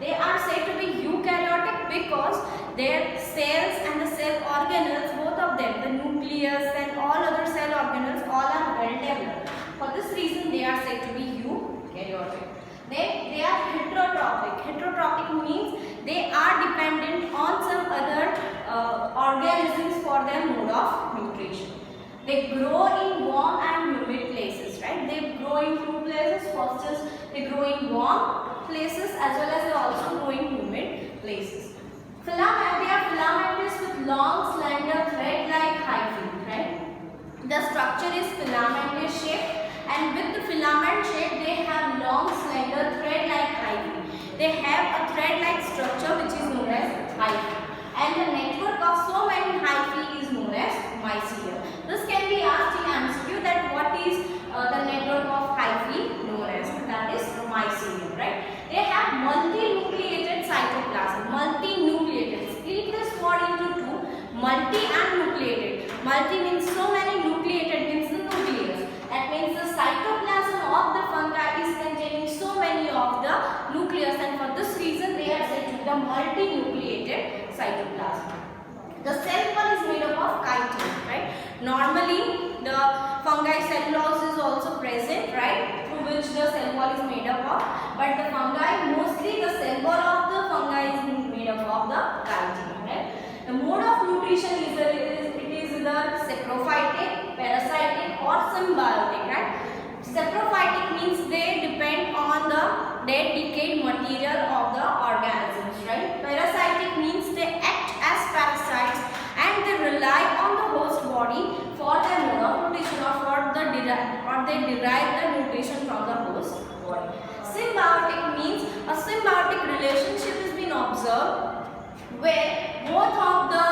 They are said to be eukaryotic because their cells and the cell organelles, both of them, the nucleus and all other cell organelles, all are well developed. For this reason, they are said to be eukaryotic. They are heterotrophic. Heterotrophic means they are dependent on some other organisms for their mode of nutrition. They grow in warm and humid places, right? They grow in two places. First is they grow in warm places as well as they also grow in humid places. Filament, they are filamentous with long, slender, thread-like hyphae, right? The structure is filamentous shape, and with the filament shape, they have long, slender, thread-like hyphae. They have a thread-like structure which is known as hyphae. And the network of so many hyphae is known as mycelium. This can be asked in MCQ that what is the network of hyphae known as? That is mycelium, right? They have multinucleated cytoplasm. Multinucleated. Split this word into two. Multi and nucleated. Multi means so many, nucleated means the nucleus. That means the cytoplasm of the fungi is containing so many of the nucleus, and for this reason they are said to be the multinucleated cytoplasm. The cell wall is made up of chitin, right? Normally the fungi cellulose is also present, right? Through which the cell wall is made up of. But the fungi, mostly the cell wall of the fungi is made up of the chitin, right? The mode of nutrition is either saprophytic, parasitic or symbiotic, right? Saprophytic means they depend on the dead decayed material of the organisms, right? Parasitic means they act as parasites and they rely on the host body for their mode of nutrition or they derive the nutrition from the host body. Symbiotic means a symbiotic relationship has been observed where both the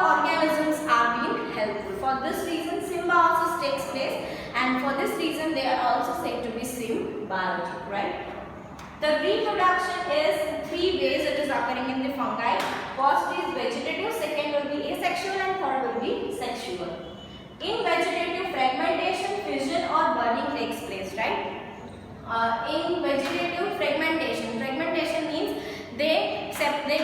organisms are being helpful. For this reason, symbiosis takes place, and for this reason they are also said to be symbiotic, right? The reproduction is three ways it is occurring in the fungi. First is vegetative, second will be asexual, and third will be sexual. In vegetative, fragmentation, fission or budding takes place, right? In vegetative, fragmentation means they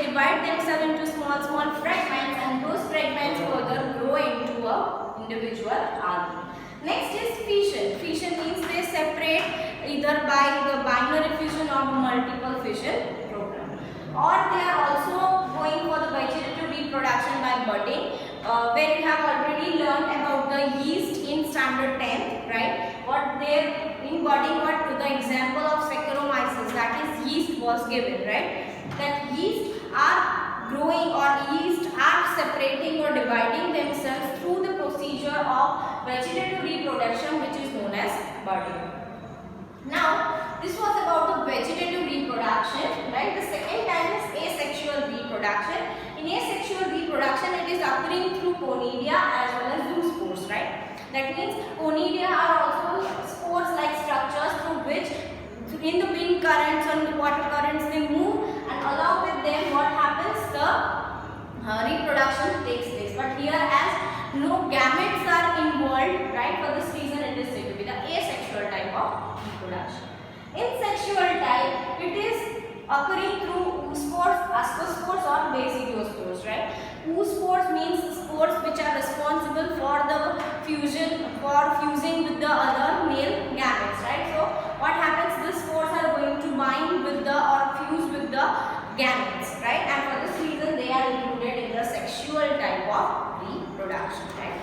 divide themselves into small fragments, and those fragments further grow into a individual algae. Next is fission. Fission means they separate either by the binary fission or multiple fission program. Or they are also going for the vegetative reproduction by budding, where you have already learned about the yeast in standard 10, right? What they in budding, what to the example of Saccharomyces, that is yeast was given, right? That yeast are growing or yeast are separating or dividing themselves through the procedure of vegetative reproduction, which is known as budding. Now, this was about the vegetative reproduction, right? The second type is asexual reproduction. In asexual reproduction, it is occurring through conidia as well as zoospores, right? That means conidia are also spores-like structures through which in the wind currents and the water currents they move, and along with them what happens, the reproduction takes place. But here as no gametes are involved, right, for this reason it is said to be the asexual type of reproduction. In sexual type, it is occurring through oospores, ascospores or basidiospores, right? Oospores means spores which are responsible for the fusing with the other male gametes, right? So what happens, these spores are going to bind with the or fuse with the gametes, right? And for this reason they are included in the sexual type of reproduction, right?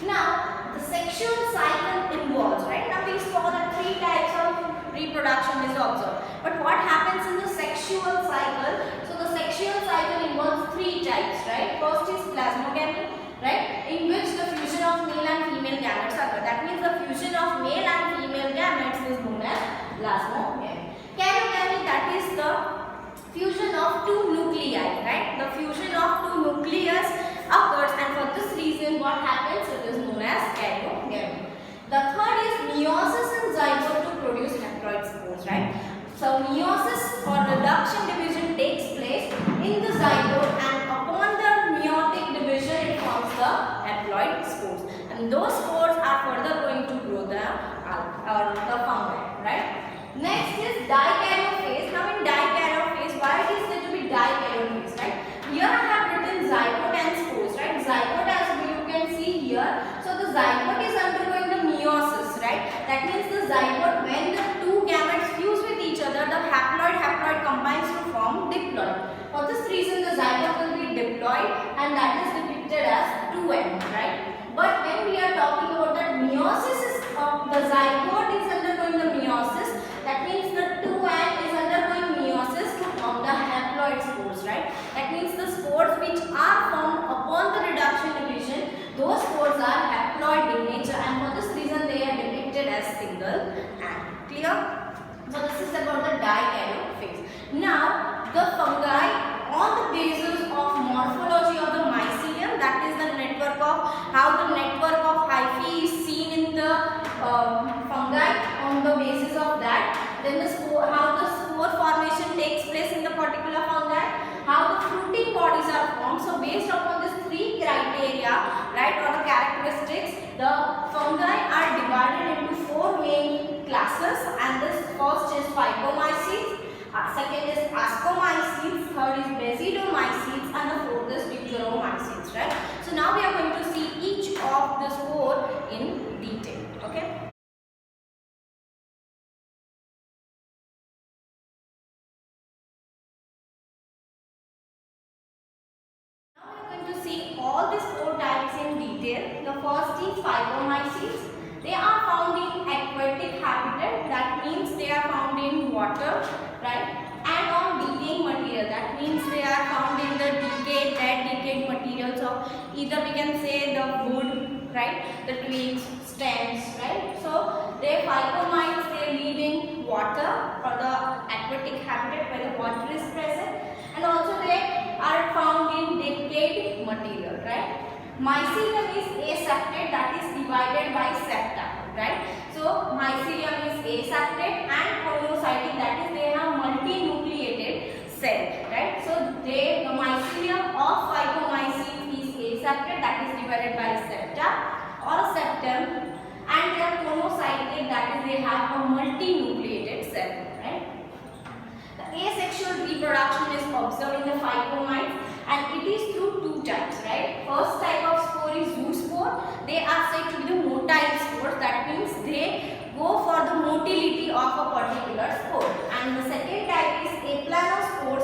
Now the sexual cycle involves, right? Now we saw that three types of reproduction is observed. But what happens in the sexual cycle? So the sexual cycle involves three types, right? First is plasmogamy, right? In which the fusion of male and female gametes occur. That means the fusion of male and female gametes is known as plasmogamy. Karyogamy, that is the fusion of two nuclei, right? The fusion of two nucleus occurs, and for this reason what happens, it is known as karyogamy. The third is meiosis in zygote to produce haploid spores, right? So meiosis or reduction division takes place in the zygote, and upon the meiotic division it forms the haploid spores, and those spores are further going haploid, and that is depicted as 2n, right? But when we are talking about that meiosis of the zygote is undergoing the meiosis, that means the 2n is undergoing meiosis to form the haploid spores, right? That means the spores which are formed upon the reduction division, those spores are haploid in nature, and for this reason they are depicted as single and. Clear? So this is about the dikaryote phase. Now the fungi on the basis of morphology of the mycelium, that is the network of how the network of hyphae is seen in the fungi, on the basis of that, then the spore, how the spore formation takes place in the particular fungi, how the fruiting bodies are formed. So based upon these three criteria, right, or the characteristics, the fungi are divided into four main classes, and this first is Phycomycetes, second is Ascomycetes, third is Basidiomycetes, and the fourth is Deuteromycetes, right? So now we are going to see each of the four in detail, okay? Now we are going to see all these four types in detail. The first is Phycomycetes. They are found in aquatic habitat, that means they are found in water, right? And on decaying material, that means they are found in the decayed materials of either we can say the wood, right? The twigs, stems, right? So they phycomites, they live in water or the aquatic habitat where the water is present, and also they are found in decayed material, right? Mycelium is aseptate, that is divided by septa, right? So mycelium is aseptate and conocytic, that is they have multinucleated cell, right? So the mycelium of Phycomycetes is aseptate, that is divided by septa or septum, and they are conocytic, that is they have a multinucleated cell, right? The asexual reproduction is observed in the Phycomites, and it is through two types, right? First type of spore is zoospore. They are said to be the motile spores, that means they go for the motility of a particular spore. And the second type is aplanospores,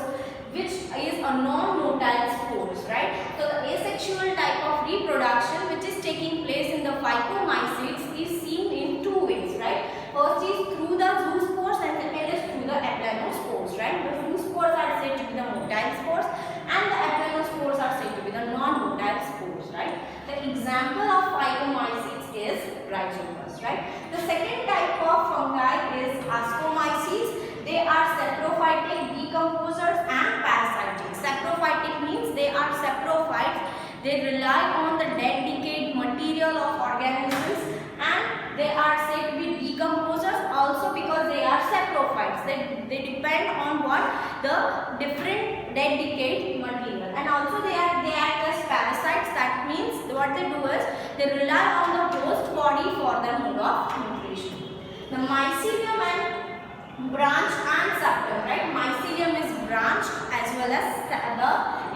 which is a non-motile spores, right? So the asexual type of reproduction which is taking place in the Phycomycetes is seen in two ways, right? First is through the zoospores and second is through the aplanospores, right? The zoospores are said to be the motile spores and the aplanospores are said to be the non-motile spores, right? The example of Phycomycetes is Rhizomas, right? The second type of fungi is Ascomycetes. They are saprophytic, decomposers and parasitic. Saprophytic means they are saprophytes. They rely on the dead decayed material of organisms, and they are said to be decomposers also because they are saprophytes. They depend on what? The different dead decayed material, and also they act as parasites. That means what they do is they rely on the host body for their mode of nutrition. The mycelium and branch and septum, right? Mycelium is branched as well as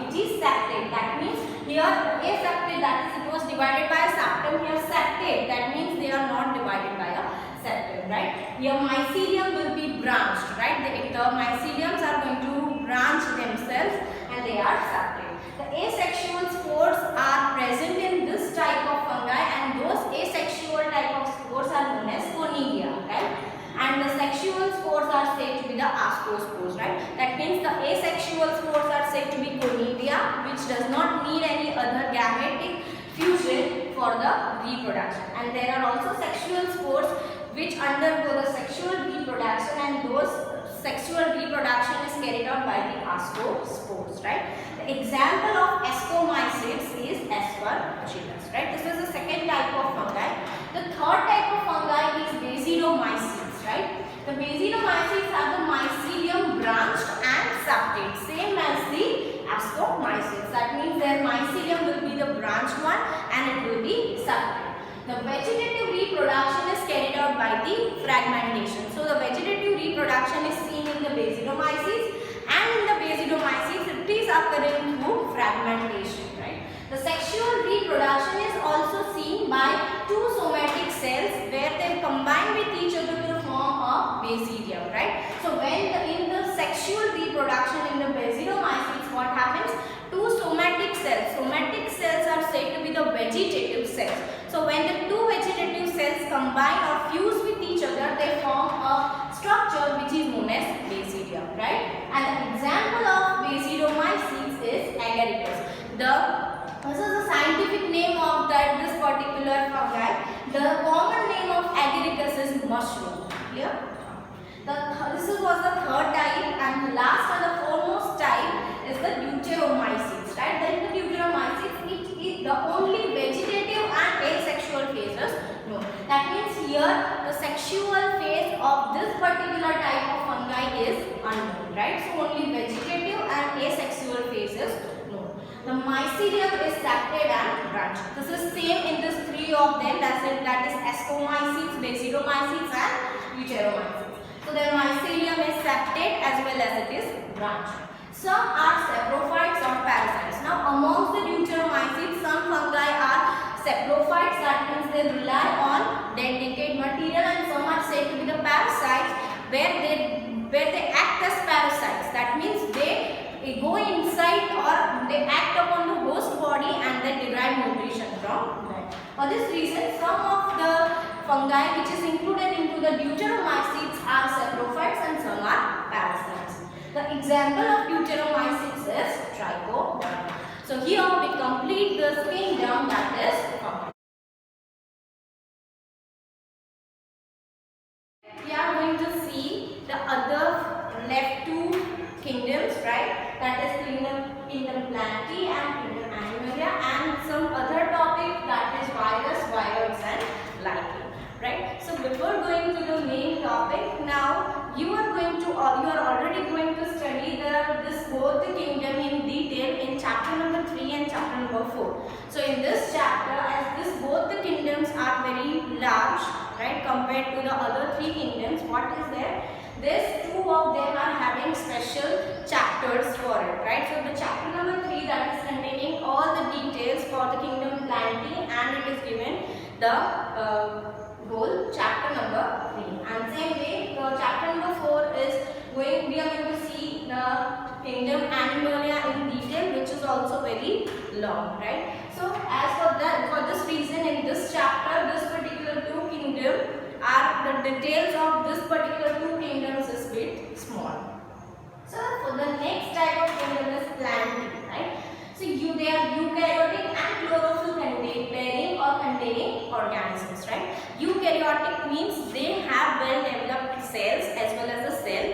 it is septate. That means here aseptate, that is it was divided by a septum. Here septate, that means they are not divided by a septum, right? Here mycelium will be branched, right? The myceliums are going to branch themselves and they are septate. The asexual spores are present in this type of fungi, and those asexual type of spores are known as conidia, right? And the sexual spores are said to be the ascospores, right? That means the asexual spores are said to be conidia, which does not need any other gametic fusion for the reproduction. And there are also sexual spores which undergo the sexual reproduction, and those sexual reproduction is carried out by the ascospores, right? The example of Ascomycetes is Aspergillus, right? This is the second type of fungi. The third type of fungi is Basidiomycetes, right? The Basidiomycetes have the mycelium branched and septate, same as the Ascomycetes. That means their mycelium will be the branched one and it will be septate. The vegetative reproduction is carried out by the fragmentation. So the vegetative reproduction is seen in the Basidiomycetes, and in the Basidiomycetes it is occurring through fragmentation, right? The sexual reproduction is also seen by two somatic cells where they combine with each other to form a basidium, right? So when in the sexual reproduction in the Basidiomycetes, what happens? Two somatic cells. Somatic cells are said to be the vegetative cells. So when the two vegetative cells combine or fuse with each other, they form a structure which is known as basidium, right? And the example of basidiomycetes is agaricus. This is the scientific name of this particular fungi. The common name of agaricus is mushroom. Clear? This was the third type, and the last and the foremost type is the deuteromycetes, right? Then the deuteromycetes, it is the only vegetative and asexual phases known. That means here the sexual phase of this particular type of fungi is unknown, right? So only vegetative and asexual phases known. The mycelium is septate and branched. This is same in these three of them, that is ascomycetes, basidiomycetes and deuteromycetes. So their mycelium is septate as well as it is branched. Some are saprophytes or parasites. Now amongst the deuteromycetes, some fungi are saprophytes, that means they rely on dead decayed material, and some are said to be the parasites where they act as parasites. That means they go inside or they act upon the host body and they derive nutrition from that. For this reason, some of the fungi which is included into the deuteromycetes are saprophytes and some are parasites. The example of deuteromycetes is Trichoderma. So here we complete this kingdom, that is fungi. We are going to see the other left two kingdoms, right? That is kingdom Plantae and kingdom Animalia, and some other topic, that is virus, viroids and lichen. Right. So before going to the main topic, now you are already going to study both the kingdom in detail in chapter number 3 and chapter number 4. So in this chapter, as both the kingdoms are very large, right, compared to the other three kingdoms, what is there? These two of them are having special chapters for it, right? So the chapter number 3, that is containing all the details for the kingdom Plantae, and it is given the whole chapter number 3, and same way the chapter number 4 is we are going to see the kingdom Animalia in detail, which is also very long, right? So as for this reason, in this chapter, this particular two kingdom the details of this particular two kingdoms is bit small. So for the next type of kingdom is Plantae, right? So they are eukaryotic and chlorophyll bearing or containing organisms, right? Eukaryotic means they have well developed cells as well as the cell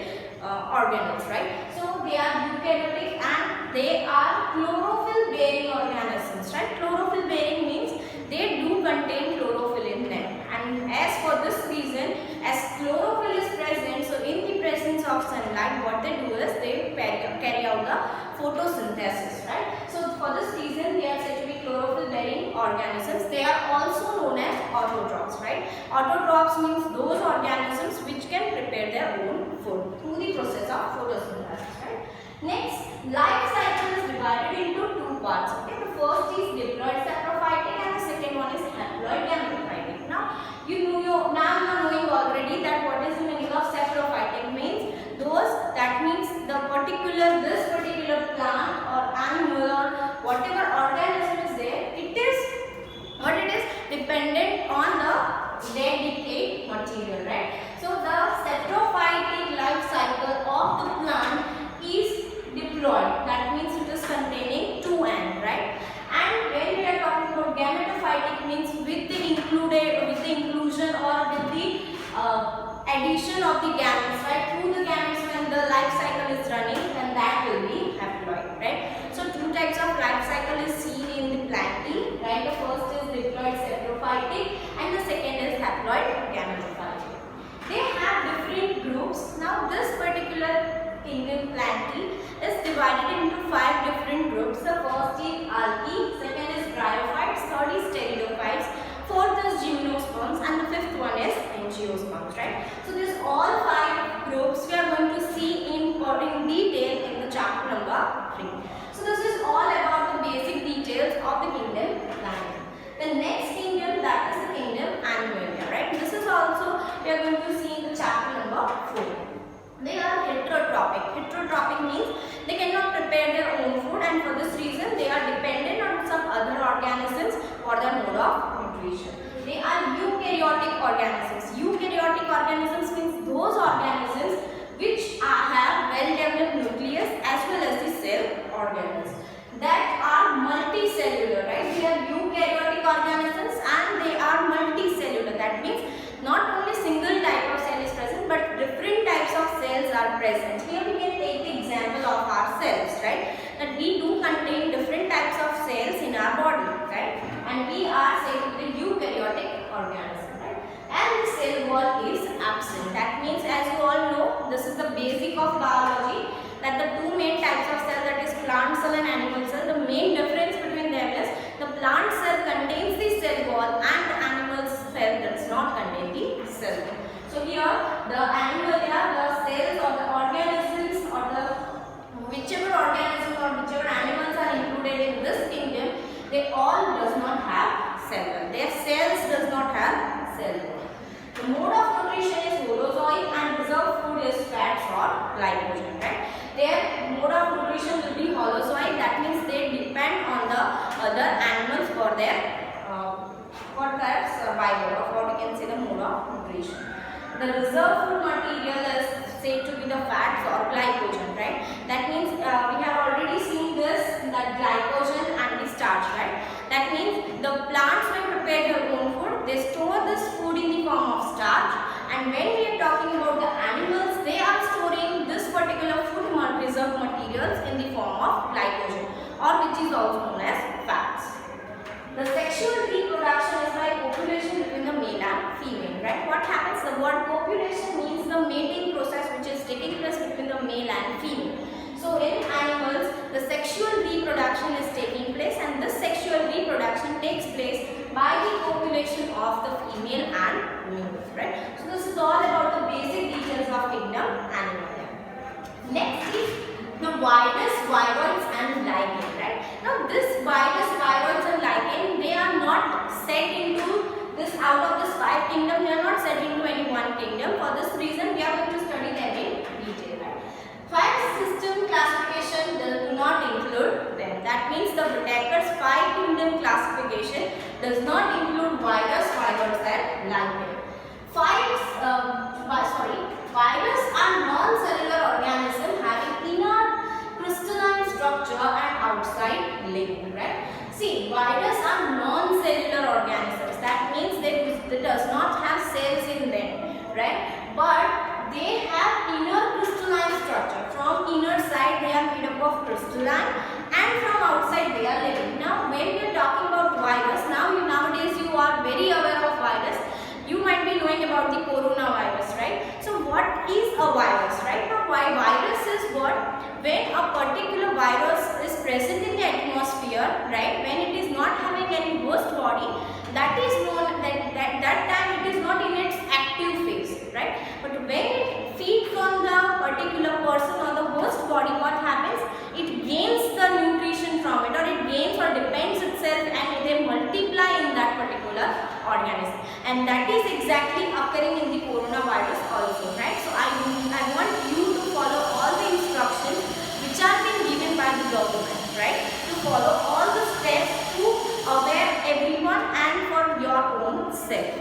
organelles, right? So they are eukaryotic and they are chlorophyll bearing organisms, right? Chlorophyll bearing means they do contain chlorophyll in them, and as for this reason, as chlorophyll is present, so in the presence of sunlight, what they do is they carry out the photosynthesis, right? So for this reason, they are said to be chlorophyll bearing organisms. They are also known as autotrophs, right? Autotrophs means those organisms which can prepare their own food through the process of photosynthesis, right? Next, life cycle is divided into two parts. Okay, the first is diploid saprophytic and the second one is haploid gametophytic. Now you are knowing already that what is the meaning of saprophytic means. That means this particular plant or animal or whatever organism is there, it is dependent on the dead decayed material, right? So the saprophytic life cycle of the plant is diploid. That means it is containing two ends, right? And when we are talking about gametophytic means with the inclusion or with the addition of the gametes, right? Through the gametes, when the life cycle is running, then that will be haploid, right? So two types of life cycle is seen in the Plantae, right? The first is diploid saprophytic and the second is haploid gametophytic. They have different groups. Now this particular kingdom Plantae is divided into 5 different groups. The first is Algae, second is Bryophytes, third is Pteridophytes, fourth is Gymnosperms, and the fifth one is Angiosperms, right? So this all 5 groups we are going to see in detail in the chapter number 3. So this is all about the basic details of the kingdom Plantae. The next kingdom, that is the kingdom Animalia, right? This is cell wall. So here the animal, the cells or the organisms or the whichever organism or whichever animals are included in this kingdom, they all does not have cell wall. Their cells does not have cell wall. The mode of nutrition is holozoic and reserve food is fats or glycogen, right? Their mode of nutrition will be holozoic. That means they depend on the other animals for their survival, or what you can say the mode of nutrition. The reserve food material is said to be the fats or glycogen, right? That means we have already seen this, that glycogen and the starch, right? That means the plants when prepare their own food, they store this food in the form of starch, and when we are talking about the animals, they are storing this particular food reserve materials in the form of glycogen, or which is also known as fats. The sexual reproduction is by copulation between the male and female, right? What happens? The word copulation means the mating process which is taking place between the male and female. So in animals, the sexual reproduction is taking place, and this sexual reproduction takes place by the copulation of the female and male, right? So this is all about the basic details of kingdom animal. Next is the virus, viroids and lichen, right? Now this virus, viroids and lichen, they are not set into this, out of this 5 kingdom, they are not set into any one kingdom. For this reason, we are going to study them in detail, right? 5 system classification does not include them. That means the Whittaker's 5 kingdom classification does not include virus, viroids and lichen. Virus are non-cellular organisms having inner crystalline structure and outside lignin, right? See, virus are non-cellular organisms. That means they does not have cells in them, right? But they have inner crystalline structure. From inner side they are made up of crystalline, and from outside they are living. Now when we are talking about virus, nowadays you are very aware of virus. You might be knowing about the coronavirus, right? So what is a virus, right? Now virus is what? When a particular virus is present in the atmosphere, right? When it is not having any host body, that is known, that time it is not in its active phase, right? But when it feeds on the particular person or the host body, what happens? It gains the nutrition from it, or it gains or depends itself, and they multiply in that particular organism. And that is exactly occurring in the coronavirus also, right? So I want you to follow all the instructions which are being given by the government, right? To follow all the steps to aware everyone and for your own self.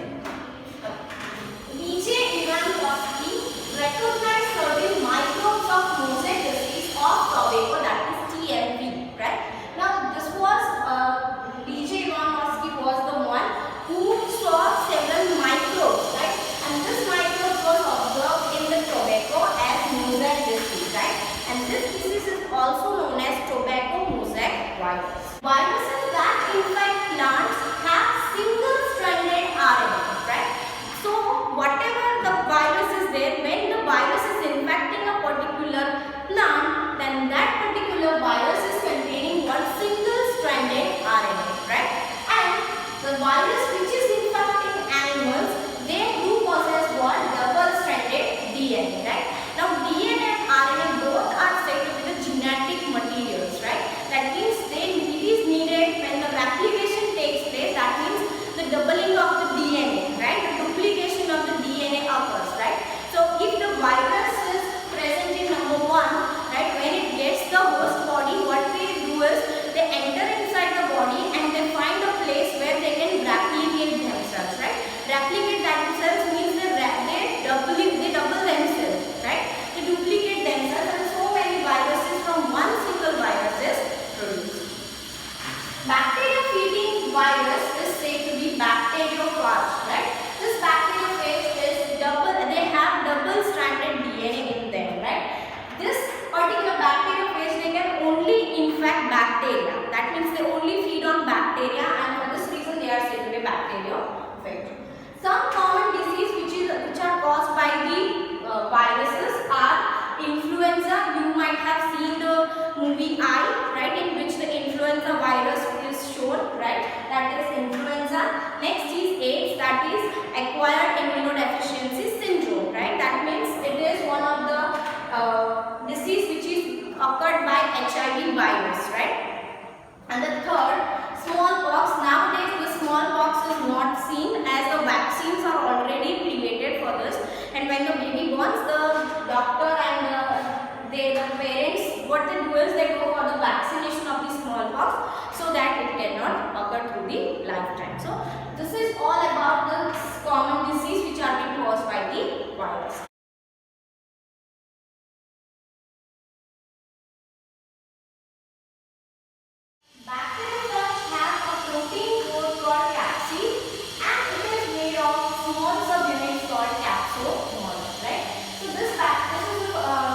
right? So this is all about the common disease which are being caused by the virus. Bacteriophage have a protein coat called capsid, and it is made of small subunits called capsomoles, right? So this is a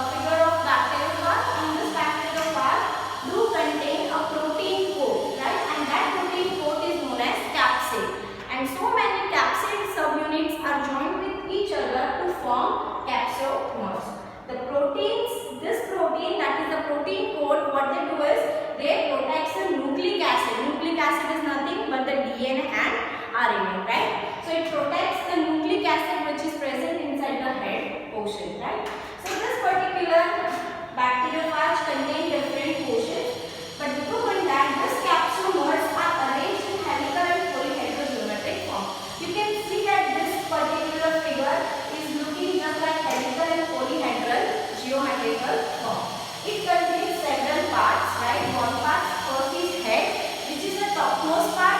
figure of bacteriophage, and this bacteriophage do contain a protein coat, right? And that protein coat is known as capsid. And so many capsid subunits are joined with each other to form capsomoles. The proteins, this protein, that is the protein coat, what they do is they protect the nucleic acid. Nucleic acid is nothing but the DNA and RNA, right? So it protects the nucleic acid which is present inside the head portion, right? So this particular bacteriophage contain different portions, but before going that, this capsomoles are arranged in helical and polyhedrogeometric form. You can see that this particular figure is looking just like helical and polyhedral geometrical form. It contains several parts, right? One part first is head, which is the topmost part.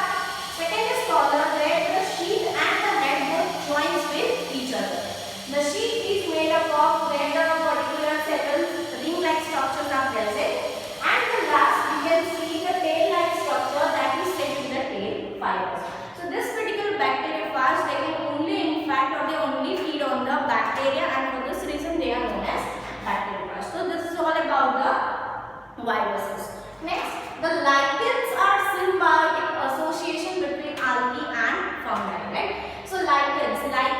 Second is collar, where the sheath and the head both joins with each other. The sheath is made up of where the particular several ring-like structures are present. And the last, we can see the tail-like structure that is said to be the tail fibers. So this particular bacteriophage, they can only infect or they only feed on the bacteria, and for this reason they are known as bacteriophage. So this is all about the viruses. Next, the lichens are symbiotic association between algae and fungi, right? So lichens are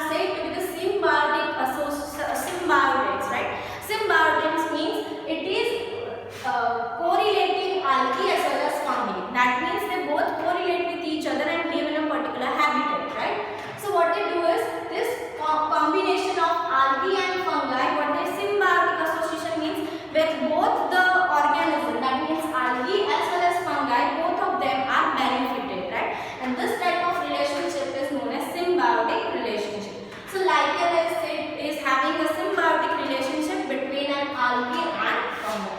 said to be the symbiotics, right? Symbiotics means it is correlating algae as well as fungi. That means they both correlate with each other and live in a particular habitat, right? So what they do is this combination of algae and fungi, what the symbiotic association means, where both the organism, that means algae as well as fungi, both of them are benefited, right? And this type of relationship is known as symbiotic relationship. So lichen is having a symbiotic relationship between an algae and fungi.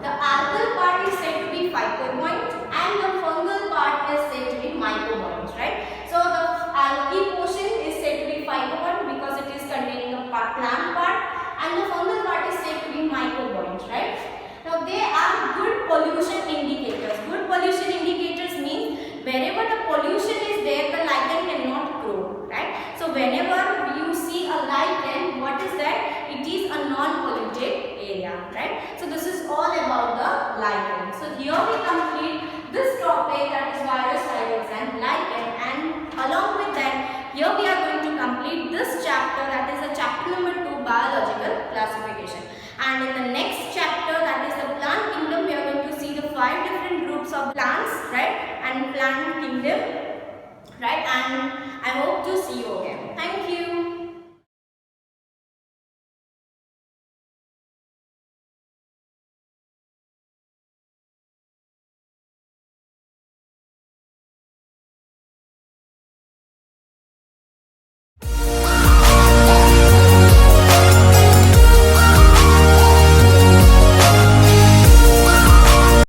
The algal part is said to be phycobiont and the fungal part is said to be mycobiont, right? So the algae portion is said to be phycobiont because it is containing the plant part, and the fungal part is said to be mycobiont, right? Now they are good pollution indicators. Good pollution indicators means wherever the pollution is there, the lichen cannot grow, right? So whenever you see a lichen, what is that? It is a non-polluted area, right? So this is all about the lichen. So here we complete this topic, that is virus, virus and lichen, and along with that, here we are going to complete this chapter, that is the chapter number 2, biological classification. And in the next chapter, that is the plant kingdom, we are going to see the 5 different groups of plants, right? And plant kingdom, right? And I hope to see you again. Thank you.